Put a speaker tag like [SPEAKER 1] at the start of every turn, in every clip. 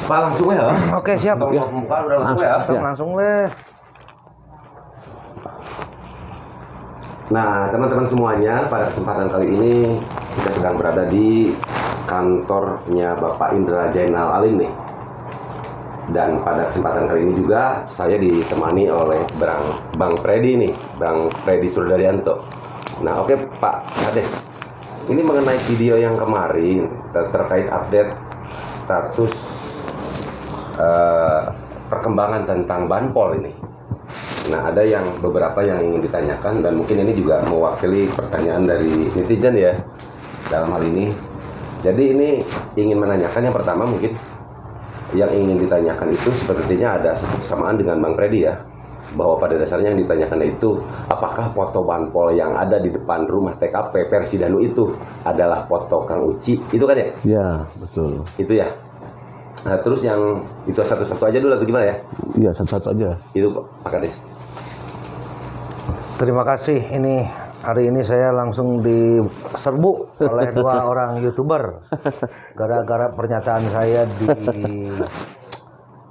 [SPEAKER 1] Pak langsung ya?
[SPEAKER 2] Oke siap.
[SPEAKER 1] Tolong buka udah langsung ya?
[SPEAKER 2] Langsung leh.
[SPEAKER 1] Nah teman-teman semuanya, pada kesempatan kali ini kita sedang berada di kantornya Bapak Indra Jainal Alim nih. Dan pada kesempatan kali ini juga saya ditemani oleh Bang Freddy nih, Bang Freddy Surdaryanto. Nah oke Pak Kades, ini mengenai video yang kemarin terkait update status perkembangan tentang Banpol ini. Nah ada beberapa yang ingin ditanyakan dan mungkin ini juga mewakili pertanyaan dari netizen ya dalam hal ini. Jadi ini ingin menanyakan yang pertama mungkin yang ingin ditanyakan itu sepertinya ada satu kesamaan dengan Bang Freddy ya, bahwa pada dasarnya yang ditanyakan itu apakah foto Banpol yang ada di depan rumah TKP versi Danu itu adalah foto Kang Uci, itu kan ya?
[SPEAKER 3] Ya betul.
[SPEAKER 1] Itu ya. Nah, terus yang itu satu-satu aja dulu atau gimana ya?
[SPEAKER 3] Iya satu-satu aja.
[SPEAKER 1] Itu Pak Kades.
[SPEAKER 2] Terima kasih. Ini hari ini saya langsung diserbu oleh dua orang YouTuber gara-gara pernyataan saya di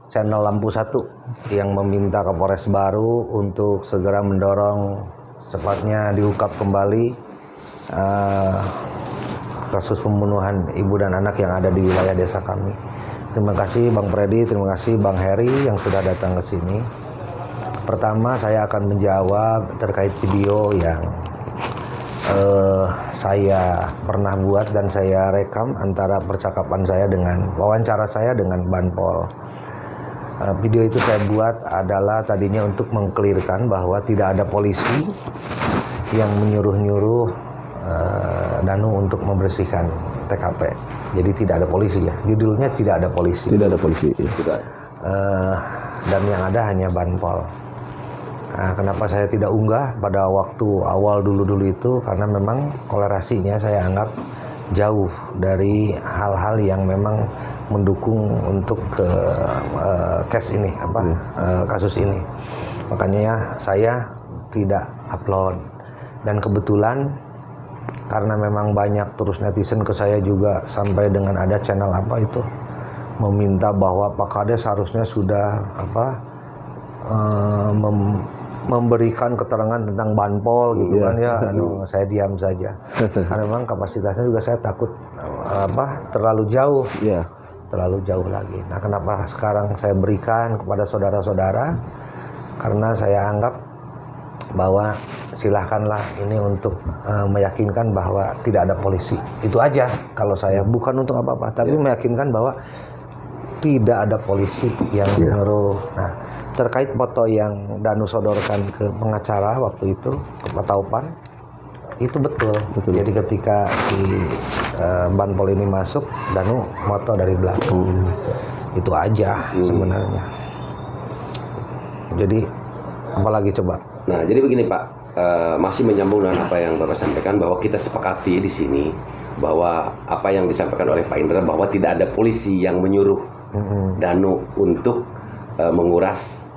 [SPEAKER 2] channel Lampu 1 yang meminta Kapolres baru untuk segera mendorong secepatnya diungkap kembali kasus pembunuhan ibu dan anak yang ada di wilayah desa kami. Terima kasih Bang Freddy, terima kasih Bang Heri yang sudah datang ke sini. Pertama saya akan menjawab terkait video yang saya pernah buat dan saya rekam antara percakapan saya dengan wawancara saya dengan Banpol. Video itu saya buat adalah tadinya untuk mengklirkan bahwa tidak ada polisi yang menyuruh-nyuruh Danu untuk membersihkan TKP. Jadi tidak ada polisi ya. Judulnya tidak ada polisi.
[SPEAKER 3] Tidak ada polisi.
[SPEAKER 2] Dan yang ada hanya Banpol. Nah, kenapa saya tidak unggah pada waktu awal dulu itu? Karena memang kolerasinya saya anggap jauh dari hal-hal yang memang mendukung untuk ke case ini, kasus ini. Makanya saya tidak upload. Dan kebetulan karena memang banyak terus netizen ke saya juga sampai dengan ada channel meminta bahwa Pak Kades harusnya sudah memberikan keterangan tentang Banpol gitu kan ya. Saya diam saja karena memang kapasitasnya juga saya takut terlalu jauh, terlalu jauh lagi. Nah kenapa sekarang saya berikan kepada saudara-saudara, karena saya anggap bahwa silahkanlah ini untuk meyakinkan bahwa tidak ada polisi. Itu aja kalau saya, bukan untuk apa-apa, tapi meyakinkan bahwa tidak ada polisi yang menyuruh. Nah, terkait foto yang Danu sodorkan ke pengacara waktu itu, ke Pak Taupan, itu betul. Jadi ketika si Banpol ini masuk, Danu foto dari belakang. Itu aja sebenarnya. Jadi apalagi coba?
[SPEAKER 1] Nah, jadi begini Pak, masih menyambung dengan apa yang Bapak sampaikan, bahwa kita sepakati di sini bahwa apa yang disampaikan oleh Pak Indra bahwa tidak ada polisi yang menyuruh Danu untuk menguras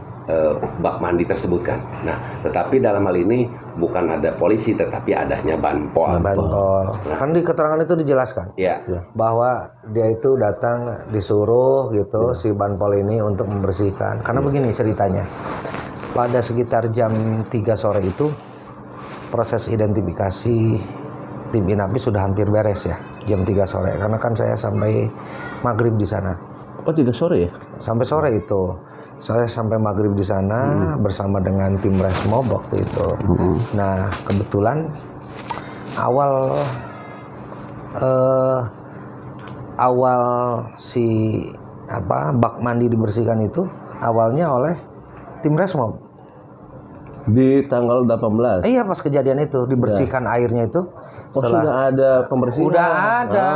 [SPEAKER 1] bak mandi tersebut kan. Nah, tetapi dalam hal ini bukan ada polisi tetapi adanya Banpol.
[SPEAKER 2] Nah, kan di keterangan itu dijelaskan bahwa dia itu datang disuruh gitu si Banpol ini untuk membersihkan. Karena begini ceritanya. Pada sekitar jam 3 sore itu proses identifikasi tim Inapi sudah hampir beres ya, jam 3 sore. Karena kan saya sampai maghrib di sana.
[SPEAKER 3] Oh 3 sore ya?
[SPEAKER 2] Sampai sore itu. Saya sampai maghrib di sana bersama dengan tim Resmob waktu itu. Nah kebetulan awal si bak mandi dibersihkan itu awalnya oleh tim Resmob.
[SPEAKER 3] Di tanggal 18?
[SPEAKER 2] Iya pas kejadian itu dibersihkan airnya itu.
[SPEAKER 3] Sudah ada pembersihan?
[SPEAKER 2] Udah ada.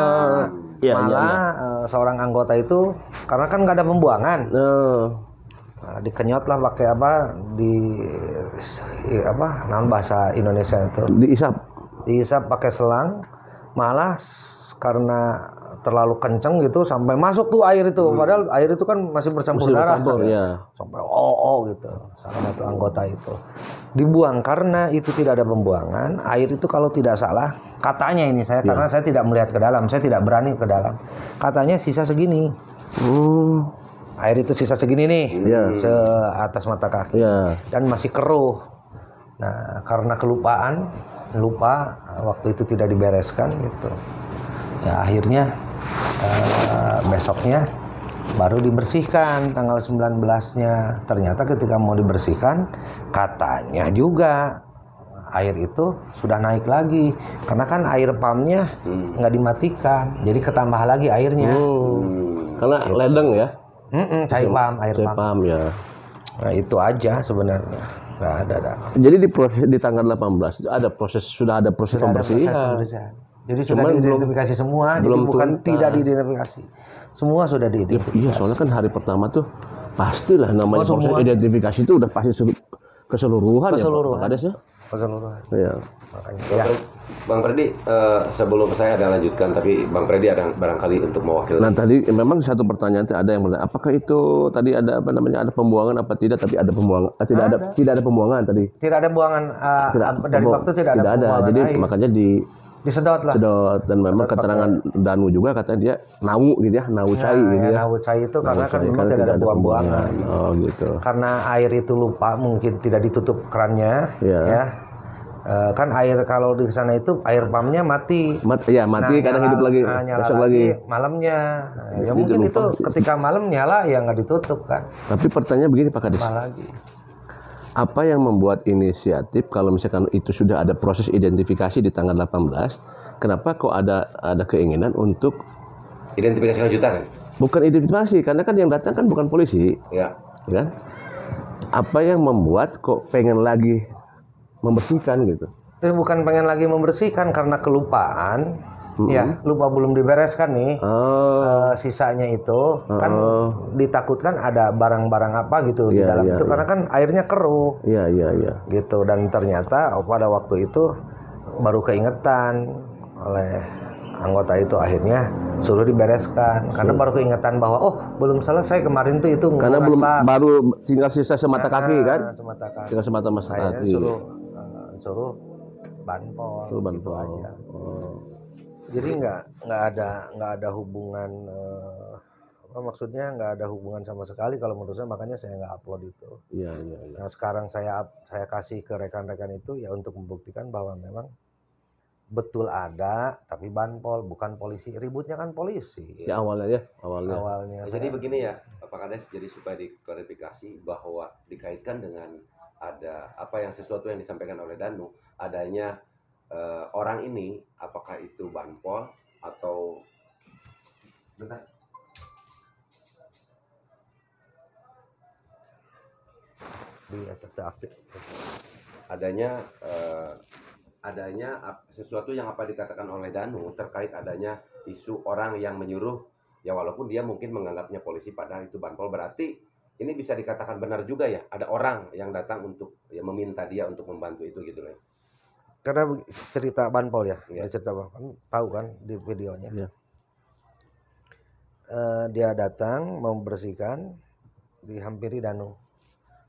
[SPEAKER 2] Malah seorang anggota itu karena kan nggak ada pembuangan. Nah, dikenyot lah pakai bahasa Indonesia itu.
[SPEAKER 3] Diisap?
[SPEAKER 2] Diisap pakai selang. Malah karena terlalu kenceng gitu sampai masuk tuh air itu. Padahal air itu kan masih bercampur darah.
[SPEAKER 3] Ya.
[SPEAKER 2] Sampai gitu. Salah satu anggota itu dibuang karena itu tidak ada pembuangan. Air itu kalau tidak salah katanya ini saya karena saya tidak melihat ke dalam, saya tidak berani ke dalam. Katanya sisa segini. Air itu sisa segini nih. Se atas mata kaki. Dan masih keruh. Nah, karena lupa waktu itu tidak dibereskan gitu. Ya akhirnya besoknya baru dibersihkan tanggal 19-nya. Ternyata ketika mau dibersihkan katanya juga air itu sudah naik lagi karena kan air pumpnya nggak dimatikan, jadi ketambah lagi airnya.
[SPEAKER 3] Karena gitu. Ledeng ya?
[SPEAKER 2] Cai air pump
[SPEAKER 3] ya.
[SPEAKER 2] Nah itu aja sebenarnya. Nggak ada.
[SPEAKER 3] Jadi di tanggal 18 itu sudah ada proses pembersihan.
[SPEAKER 2] Jadi sudah diidentifikasi semua, jadi bukan tidak diidentifikasi. Semua sudah diidentifikasi.
[SPEAKER 3] Iya, soalnya kan hari pertama tuh pastilah namanya proses identifikasi itu udah pasti keseluruhan ya, Pak Kades ya.
[SPEAKER 2] Keseluruhan.
[SPEAKER 3] Iya.
[SPEAKER 2] Makanya.
[SPEAKER 1] Bang Freddy, sebelum saya ada lanjutkan, tapi Bang Freddy ada barangkali untuk mewakili.
[SPEAKER 3] Nah tadi memang satu pertanyaan ada yang bertanya, apakah itu tadi ada ada pembuangan apa tidak? Tapi ada pembuangan, tidak ada pembuangan tadi.
[SPEAKER 2] Tidak ada buangan dari waktu tidak ada pembuangan.
[SPEAKER 3] Jadi makanya
[SPEAKER 2] disedot lah.
[SPEAKER 3] Dan memang keterangan Danu juga katanya dia nawu gitu ya, nawu cai gitu ya.
[SPEAKER 2] Nawu cai itu karena kan memang tidak ada buang-buangan.
[SPEAKER 3] Oh gitu.
[SPEAKER 2] Karena air itu lupa mungkin tidak ditutup kerannya ya. Kan air kalau di sana itu air pumpnya mati.
[SPEAKER 3] Mati kadang hidup lagi. Besok lagi
[SPEAKER 2] malamnya. Ya mungkin itu ketika malam nyala ya nggak ditutup kan.
[SPEAKER 3] Tapi pertanyaan begini Pak Kades.
[SPEAKER 2] Lagi.
[SPEAKER 3] Apa yang membuat inisiatif kalau misalkan itu sudah ada proses identifikasi di tanggal 18, kenapa kok ada keinginan untuk
[SPEAKER 1] identifikasi lanjutan kan?
[SPEAKER 3] Bukan identifikasi, karena kan yang datang kan bukan polisi. Ya kan? Apa yang membuat kok pengen lagi membersihkan gitu?
[SPEAKER 2] Bukan pengen lagi membersihkan karena kelupaan. Ya, lupa belum dibereskan nih. Sisanya itu kan ditakutkan ada barang-barang apa gitu di dalam itu karena kan airnya keruh. Iya. Gitu dan ternyata pada waktu itu baru keingetan oleh anggota itu akhirnya suruh dibereskan karena baru keingetan bahwa belum selesai kemarin tuh itu
[SPEAKER 3] karena belum baru tinggal sisa semata kaki kan? Tinggal semata kaki.
[SPEAKER 2] Suruh banpol. Gitu aja. Jadi nggak ada hubungan maksudnya nggak ada hubungan sama sekali kalau menurut saya, makanya saya nggak upload itu.
[SPEAKER 3] Iya.
[SPEAKER 2] Nah sekarang saya kasih ke rekan-rekan itu ya untuk membuktikan bahwa memang betul ada tapi banpol bukan polisi, ributnya kan polisi.
[SPEAKER 3] Ya awalnya.
[SPEAKER 1] Jadi begini ya Pak Kades, jadi supaya diklarifikasi bahwa dikaitkan dengan ada sesuatu yang disampaikan oleh Danu adanya orang ini, apakah itu banpol atau adanya sesuatu yang dikatakan oleh Danu terkait adanya isu orang yang menyuruh ya, walaupun dia mungkin menganggapnya polisi padahal itu banpol, berarti ini bisa dikatakan benar juga ya, ada orang yang datang untuk meminta dia untuk membantu itu gitu loh.
[SPEAKER 2] Karena cerita banpol ya. Cerita banpol tahu kan di videonya. Dia datang membersihkan, dihampiri Danu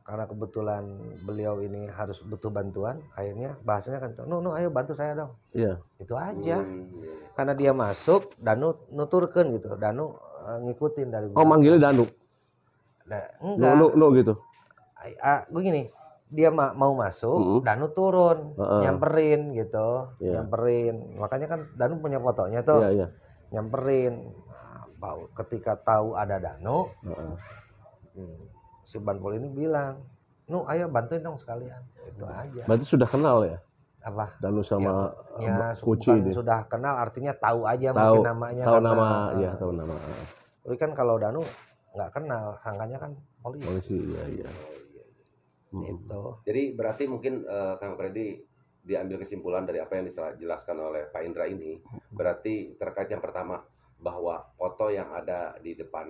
[SPEAKER 2] karena kebetulan beliau ini harus butuh bantuan, akhirnya bahasanya kan ayo bantu saya dong. Itu aja. Karena dia masuk, Danu nuturkan gitu, Danu ngikutin dari
[SPEAKER 3] manggilnya Danu?
[SPEAKER 2] Enggak
[SPEAKER 3] gitu.
[SPEAKER 2] Begini, dia mau masuk, Danu turun, nyamperin gitu, nyamperin. Makanya kan Danu punya fotonya tuh, nyamperin. Ketika tahu ada Danu, si banpol ini bilang, ayo bantuin dong sekalian. Itu aja.
[SPEAKER 3] Berarti sudah kenal ya?
[SPEAKER 2] Apa?
[SPEAKER 3] Danu sama
[SPEAKER 2] Kuci sudah kenal, artinya tahu aja mungkin namanya.
[SPEAKER 3] Tahu nama.
[SPEAKER 2] Tapi kan kalau Danu nggak kenal, sangkanya kan polisi.
[SPEAKER 3] Iya.
[SPEAKER 2] Itu.
[SPEAKER 1] Jadi berarti mungkin Kang Freddy diambil kesimpulan dari apa yang dijelaskan oleh Pak Indra ini, berarti terkait yang pertama bahwa foto yang ada di depan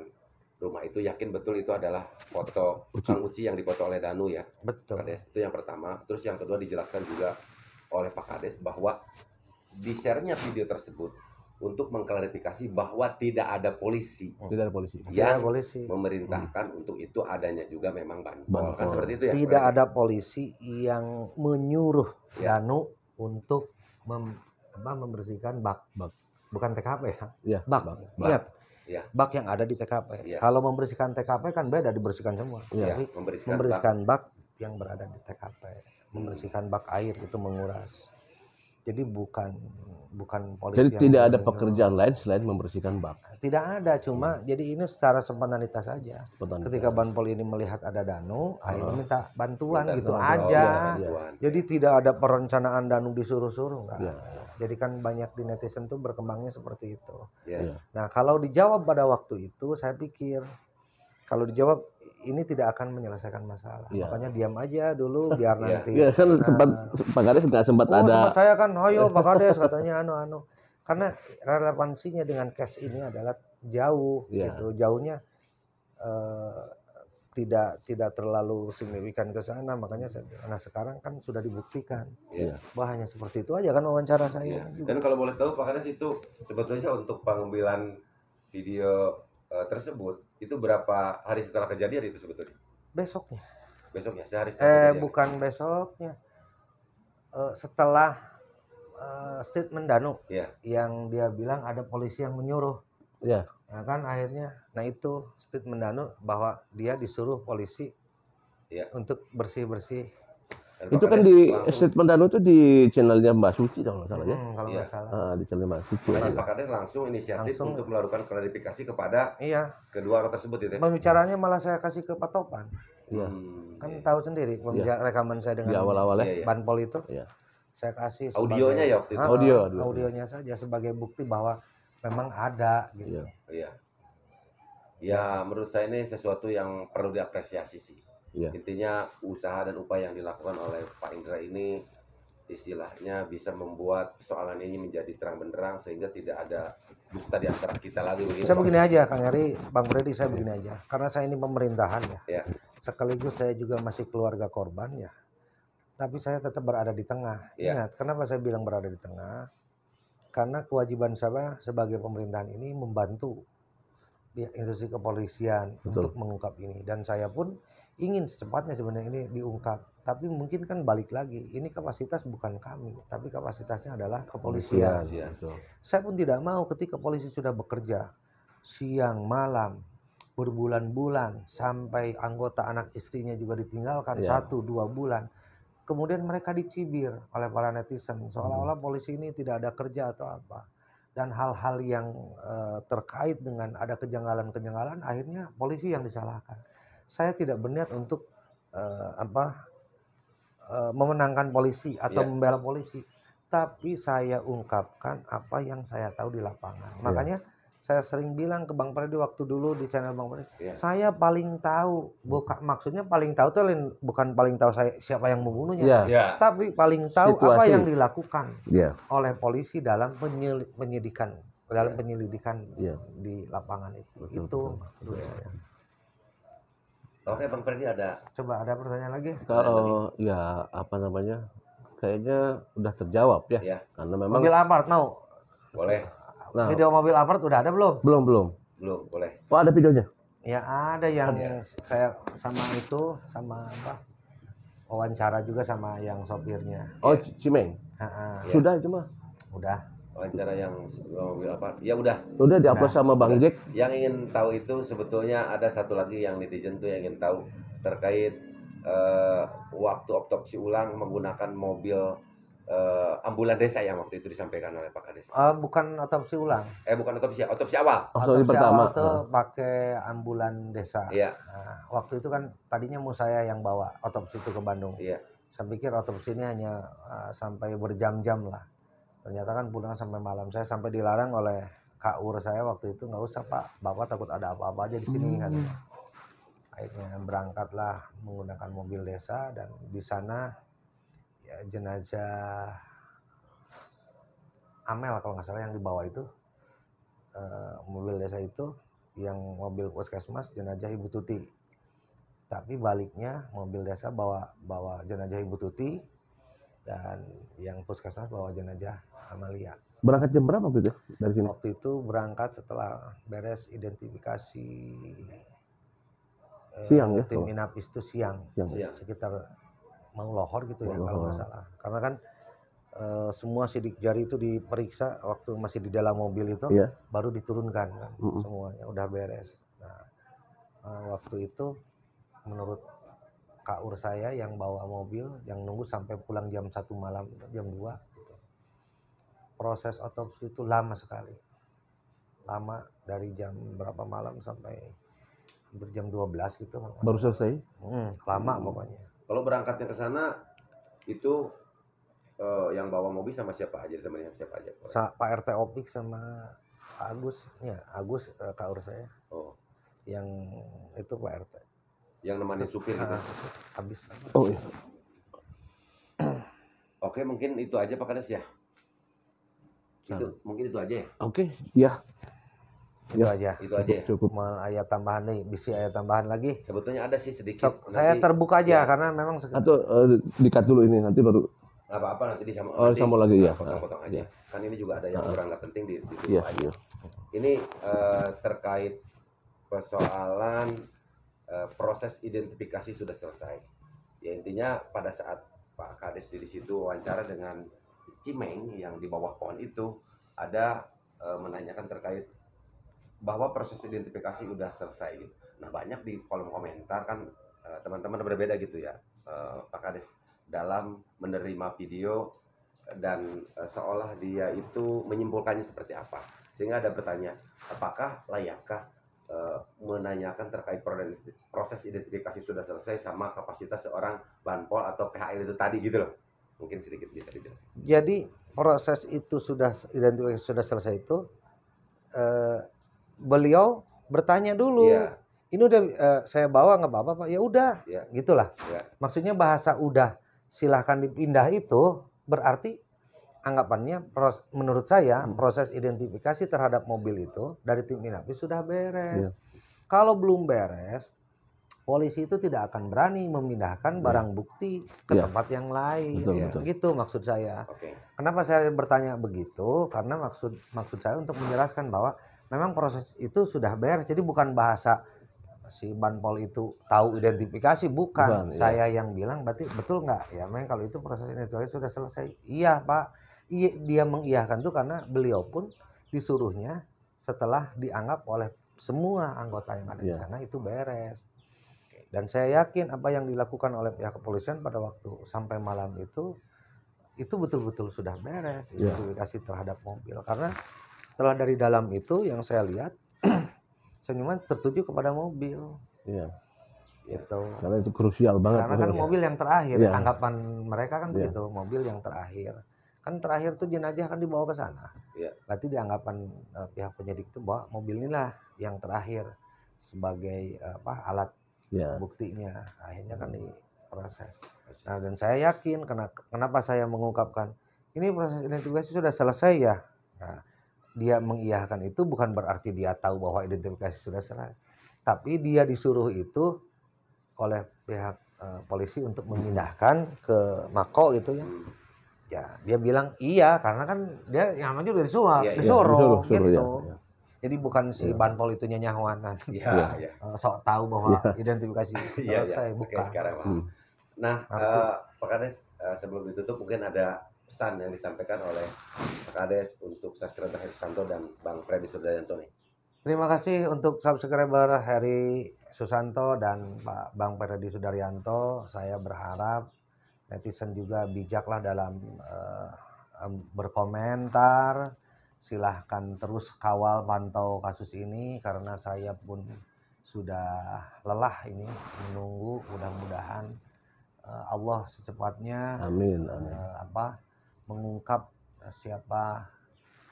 [SPEAKER 1] rumah itu yakin betul itu adalah foto Kang Uci yang dipoto oleh Danu ya.
[SPEAKER 2] Betul.
[SPEAKER 1] Kades. Itu yang pertama. Terus yang kedua dijelaskan juga oleh Pak Kades bahwa di share-nya video tersebut untuk mengklarifikasi bahwa tidak ada polisi
[SPEAKER 3] Tidak ada polisi.
[SPEAKER 1] yang
[SPEAKER 2] polisi.
[SPEAKER 1] memerintahkan untuk itu, adanya juga memang banpol.
[SPEAKER 3] Banpol.
[SPEAKER 1] Kan seperti itu ya.
[SPEAKER 2] Tidak ada polisi yang menyuruh
[SPEAKER 1] Ya.
[SPEAKER 2] Danu untuk membersihkan bak. Bukan TKP ya.
[SPEAKER 3] Iya,
[SPEAKER 2] Bak.
[SPEAKER 3] bak.
[SPEAKER 2] Ingat.
[SPEAKER 1] Ya.
[SPEAKER 2] Bak yang ada di TKP.
[SPEAKER 1] Ya.
[SPEAKER 2] Kalau membersihkan TKP kan beda, dibersihkan semua.
[SPEAKER 3] Iya.
[SPEAKER 2] Jadi membersihkan bak yang berada di TKP. Membersihkan bak air itu menguras. Jadi bukan polisi.
[SPEAKER 3] Jadi
[SPEAKER 2] yang
[SPEAKER 3] tidak ada
[SPEAKER 2] menyuruh.
[SPEAKER 3] pekerjaan lain selain membersihkan bak.
[SPEAKER 2] Tidak ada, cuma jadi ini secara spontanitas saja.
[SPEAKER 3] Spontanitas.
[SPEAKER 2] Ketika Banpol ini melihat ada Danu, akhirnya minta bantuan gitu
[SPEAKER 1] bantuan.
[SPEAKER 2] aja.
[SPEAKER 1] Bantuan.
[SPEAKER 2] Jadi tidak ada perencanaan Danu disuruh-suruh, enggak.
[SPEAKER 3] Iya.
[SPEAKER 2] Jadi kan banyak di netizen tuh berkembangnya seperti itu.
[SPEAKER 1] Ya.
[SPEAKER 2] Nah, kalau dijawab pada waktu itu, saya pikir kalau dijawab ini tidak akan menyelesaikan masalah.
[SPEAKER 3] Iya.
[SPEAKER 2] Makanya diam aja dulu biar nanti.
[SPEAKER 3] Iya kan sempat Pak Kades nggak sempat ada.
[SPEAKER 2] Tempat saya kan, ayo Pak Kades katanya anu. Karena relevansinya dengan case ini adalah jauh gitu. Jauhnya tidak terlalu signifikan ke sana, makanya nah sekarang kan sudah dibuktikan. Bahwa hanya seperti itu aja kan wawancara saya.
[SPEAKER 1] Dan kalau boleh tahu Pak Kades, itu sebetulnya untuk pengambilan video tersebut itu berapa hari setelah kejadian itu sebetulnya?
[SPEAKER 2] Besoknya,
[SPEAKER 1] sehari setelah kejadian.
[SPEAKER 2] bukan besoknya, setelah statement Danu yang dia bilang ada polisi yang menyuruh. Ya kan akhirnya, nah itu statement Danu bahwa dia disuruh polisi untuk bersih-bersih.
[SPEAKER 3] Itu kan di statement Danu itu di channelnya Mbak Suci kalau nggak salah ya.
[SPEAKER 2] Kalau nggak salah.
[SPEAKER 3] Di channel Mbak Suci.
[SPEAKER 1] Makanya Pak Kades langsung inisiatif untuk melakukan klarifikasi kepada kedua orang tersebut itu.
[SPEAKER 2] Pembicaranya malah saya kasih ke Pak Topan. Kan tahu sendiri rekaman saya dengan
[SPEAKER 3] awal-awalnya
[SPEAKER 2] Banpol itu. Saya kasih
[SPEAKER 1] audionya ya waktu itu.
[SPEAKER 2] Audionya saja sebagai bukti bahwa memang ada gitu.
[SPEAKER 1] Ya, menurut saya ini sesuatu yang perlu diapresiasi sih. Intinya usaha dan upaya yang dilakukan oleh Pak Indra ini istilahnya bisa membuat persoalan ini menjadi terang benderang sehingga tidak ada dusta di antara kita lagi.
[SPEAKER 2] Saya begini aja Kang Heri, Bang Freddy, saya begini aja. Karena saya ini pemerintahan ya. Sekaligus saya juga masih keluarga korban ya. Tapi saya tetap berada di tengah. Ingat, kenapa saya bilang berada di tengah? Karena kewajiban saya sebagai pemerintahan ini membantu institusi kepolisian untuk mengungkap ini. Dan saya pun ingin secepatnya sebenarnya ini diungkap. Tapi mungkin kan balik lagi, ini kapasitas bukan kami, tapi kapasitasnya adalah kepolisian. Saya pun tidak mau ketika polisi sudah bekerja siang, malam, berbulan-bulan, sampai anggota anak istrinya juga ditinggalkan 1-2 bulan. Kemudian mereka dicibir oleh para netizen, seolah-olah polisi ini tidak ada kerja atau apa. Dan hal-hal yang terkait dengan ada kejanggalan-kejanggalan, akhirnya polisi yang disalahkan. Saya tidak berniat untuk memenangkan polisi atau membela polisi, tapi saya ungkapkan apa yang saya tahu di lapangan. Makanya saya sering bilang ke Bang Freddy waktu dulu di channel Bang Freddy, saya paling tahu, maksudnya paling tahu itu bukan paling tahu saya siapa yang membunuhnya, tapi paling tahu situasi, apa yang dilakukan oleh polisi dalam penyelidikan di lapangan itu. Betul.
[SPEAKER 1] Oke Bang Freddy,
[SPEAKER 2] coba ada pertanyaan lagi?
[SPEAKER 3] Kalau kayaknya udah terjawab ya. Karena memang
[SPEAKER 2] mobil Alphard mau?
[SPEAKER 1] Boleh.
[SPEAKER 2] Nah, video mobil Alphard udah ada belum?
[SPEAKER 3] Belum,
[SPEAKER 1] boleh.
[SPEAKER 3] Oh, ada videonya?
[SPEAKER 2] Ya ada yang saya sama wawancara juga sama yang sopirnya.
[SPEAKER 3] Oh, Cimeng. Sudah itu mah.
[SPEAKER 2] Udah.
[SPEAKER 1] Wawancara yang mobil apa? Ya udah
[SPEAKER 3] diupload sama Bang Jack.
[SPEAKER 1] Yang ingin tahu itu sebetulnya ada satu lagi yang netizen tuh yang ingin tahu terkait waktu otopsi ulang menggunakan mobil ambulan desa yang waktu itu disampaikan oleh Pak Kades.
[SPEAKER 2] Bukan otopsi ulang.
[SPEAKER 1] Bukan otopsi awal.
[SPEAKER 2] Otopsi pertama itu pakai ambulan desa.
[SPEAKER 1] Iya.
[SPEAKER 2] Nah, waktu itu kan tadinya mau saya yang bawa otopsi itu ke Bandung.
[SPEAKER 1] Iya.
[SPEAKER 2] Saya pikir otopsi ini hanya sampai berjam-jam lah. Ternyata kan pulang sampai malam. Saya sampai dilarang oleh KUR saya waktu itu, nggak usah Pak, Bapak takut ada apa-apa aja di sini kan. Akhirnya berangkatlah menggunakan mobil desa dan di sana ya jenazah Amel kalau nggak salah yang dibawa itu mobil desa itu, yang mobil puskesmas jenazah Ibu Tuti. Tapi baliknya mobil desa bawa jenazah Ibu Tuti dan yang puskesmas bawa jenazah Amalia.
[SPEAKER 3] Berangkat jam berapa gitu dari sini?
[SPEAKER 2] Waktu itu berangkat setelah beres identifikasi
[SPEAKER 3] Siang ya?
[SPEAKER 2] tim Inapis itu siang.
[SPEAKER 1] Siang.
[SPEAKER 2] Sekitar mau lohor gitu ya
[SPEAKER 3] Mau
[SPEAKER 2] kalau
[SPEAKER 3] lohor.
[SPEAKER 2] nggak salah. Karena kan semua sidik jari itu diperiksa waktu masih di dalam mobil itu,
[SPEAKER 3] Iya.
[SPEAKER 2] baru diturunkan kan, semuanya udah beres. Nah, waktu itu menurut Kak Ur saya yang bawa mobil, yang nunggu sampai pulang jam 1 malam, jam 2 gitu. Proses otopsi itu lama sekali. Lama dari jam berapa malam sampai jam 12 gitu.
[SPEAKER 3] Baru selesai?
[SPEAKER 2] Lama pokoknya.
[SPEAKER 1] Kalau berangkatnya ke sana itu yang bawa mobil sama siapa aja, temannya siapa aja?
[SPEAKER 2] Pak RT Opik sama Pak Agus, ya Agus Kak Ur saya.
[SPEAKER 1] Oh,
[SPEAKER 2] Yang itu Pak RT.
[SPEAKER 1] yang nemanin supir gitu.
[SPEAKER 2] Habis.
[SPEAKER 3] Oh iya.
[SPEAKER 1] Oke, mungkin itu aja Pak Kades ya. Mungkin itu aja ya.
[SPEAKER 3] Oke, ya.
[SPEAKER 2] Itu aja.
[SPEAKER 1] Itu aja ya.
[SPEAKER 3] Cukup.
[SPEAKER 2] Mau ayat tambahan nih, bisa ayat tambahan lagi.
[SPEAKER 1] Sebetulnya ada sih sedikit.
[SPEAKER 2] Saya
[SPEAKER 1] Nanti-
[SPEAKER 2] terbuka aja
[SPEAKER 1] ya.
[SPEAKER 2] karena memang
[SPEAKER 3] Atau di-cut dulu ini nanti baru.
[SPEAKER 1] Nggak apa-apa nanti disambung.
[SPEAKER 3] Oh,
[SPEAKER 1] nanti
[SPEAKER 3] sambung lagi ya.
[SPEAKER 1] Potong-potong aja.
[SPEAKER 3] Iya.
[SPEAKER 1] Kan ini juga ada yang kurang nggak penting di
[SPEAKER 3] Iya,
[SPEAKER 1] aja.
[SPEAKER 3] iya.
[SPEAKER 1] Ini terkait persoalan proses identifikasi sudah selesai. Ya intinya pada saat Pak Kades di situ wawancara dengan Cimeng yang di bawah pohon itu ada menanyakan terkait bahwa proses identifikasi udah selesai gitu. Nah banyak di kolom komentar kan teman-teman berbeda gitu ya Pak Kades dalam menerima video dan seolah dia itu menyimpulkannya seperti apa, sehingga ada bertanya apakah layakkah menanyakan terkait proses identifikasi sudah selesai sama kapasitas seorang banpol atau PHL itu tadi gitu loh, mungkin sedikit bisa dijelaskan.
[SPEAKER 2] Jadi proses itu sudah identifikasi sudah selesai itu beliau bertanya dulu.
[SPEAKER 1] Iya.
[SPEAKER 2] Ini udah saya bawa nggak apa-apa Pak? Ya udah,
[SPEAKER 1] Iya.
[SPEAKER 2] gitulah.
[SPEAKER 1] Iya.
[SPEAKER 2] Maksudnya bahasa udah silahkan dipindah itu berarti anggapannya menurut saya proses identifikasi terhadap mobil itu dari tim Inapis sudah beres. Kalau belum beres, polisi itu tidak akan berani memindahkan barang bukti ke tempat yang lain.
[SPEAKER 3] Betul.
[SPEAKER 2] Gitu maksud saya.
[SPEAKER 1] Oke.
[SPEAKER 2] Kenapa saya bertanya begitu? Karena maksud saya untuk menjelaskan bahwa memang proses itu sudah beres. Jadi bukan bahasa si Banpol itu tahu identifikasi, bukan. Saya yang bilang berarti betul nggak? Ya memang kalau itu proses identifikasi sudah selesai. Iya Pak. Dia mengiyakan tuh karena beliau pun disuruhnya setelah dianggap oleh semua anggota yang ada di sana itu beres. Dan saya yakin apa yang dilakukan oleh pihak kepolisian pada waktu sampai malam itu betul-betul sudah beres identifikasi terhadap mobil. Karena setelah dari dalam itu yang saya lihat senyuman tertuju kepada mobil.
[SPEAKER 3] Iya.
[SPEAKER 2] Gitu.
[SPEAKER 3] Karena itu krusial banget.
[SPEAKER 2] Karena kan mobil yang terakhir,
[SPEAKER 3] Iya.
[SPEAKER 2] anggapan mereka kan begitu, mobil yang terakhir. Kan terakhir tuh jenazah kan dibawa ke sana.
[SPEAKER 1] Iya.
[SPEAKER 2] Berarti dianggapan pihak penyidik itu bahwa mobil inilah yang terakhir sebagai alat buktinya. Akhirnya kan diproses. Nah, dan saya yakin kenapa saya mengungkapkan ini proses identifikasi sudah selesai ya. Nah, dia mengiyakan itu bukan berarti dia tahu bahwa identifikasi sudah selesai. Tapi dia disuruh itu oleh pihak polisi untuk memindahkan ke Mako gitu ya. Ya, dia bilang iya karena kan dia yang namanya udah disuruh gitu.
[SPEAKER 3] Ya.
[SPEAKER 2] Jadi bukan si Banpol itu nyanyawanan.
[SPEAKER 1] Iya.
[SPEAKER 2] Sok tahu bahwa identifikasi selesai bukan.
[SPEAKER 1] Sekarang. Nah, Pak Kades sebelum ditutup mungkin ada pesan yang disampaikan oleh Pak Kades untuk subscriber Heri Susanto dan Bang Freddy Sudaryanto nih.
[SPEAKER 2] Terima kasih untuk subscriber Heri Susanto dan Pak Bang Freddy Sudaryanto. Saya berharap netizen juga bijaklah dalam berkomentar. Silahkan terus kawal pantau kasus ini karena saya pun sudah lelah ini menunggu. Mudah-mudahan Allah secepatnya mengungkap siapa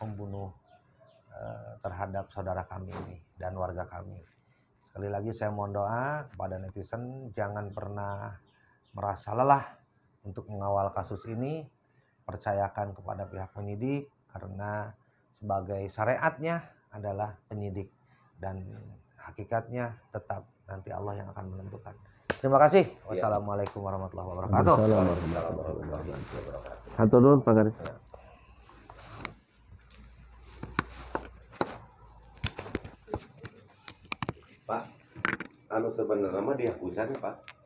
[SPEAKER 2] pembunuh terhadap saudara kami ini dan warga kami. Sekali lagi saya mohon doa kepada netizen jangan pernah merasa lelah untuk mengawal kasus ini, percayakan kepada pihak penyidik karena sebagai syariatnya adalah penyidik dan hakikatnya tetap nanti Allah yang akan menentukan. Terima kasih. Wassalamualaikum warahmatullahi wabarakatuh.
[SPEAKER 3] Hatur nuhun Pak Kades.
[SPEAKER 1] anu sebenarnya mah dihapusan Pak.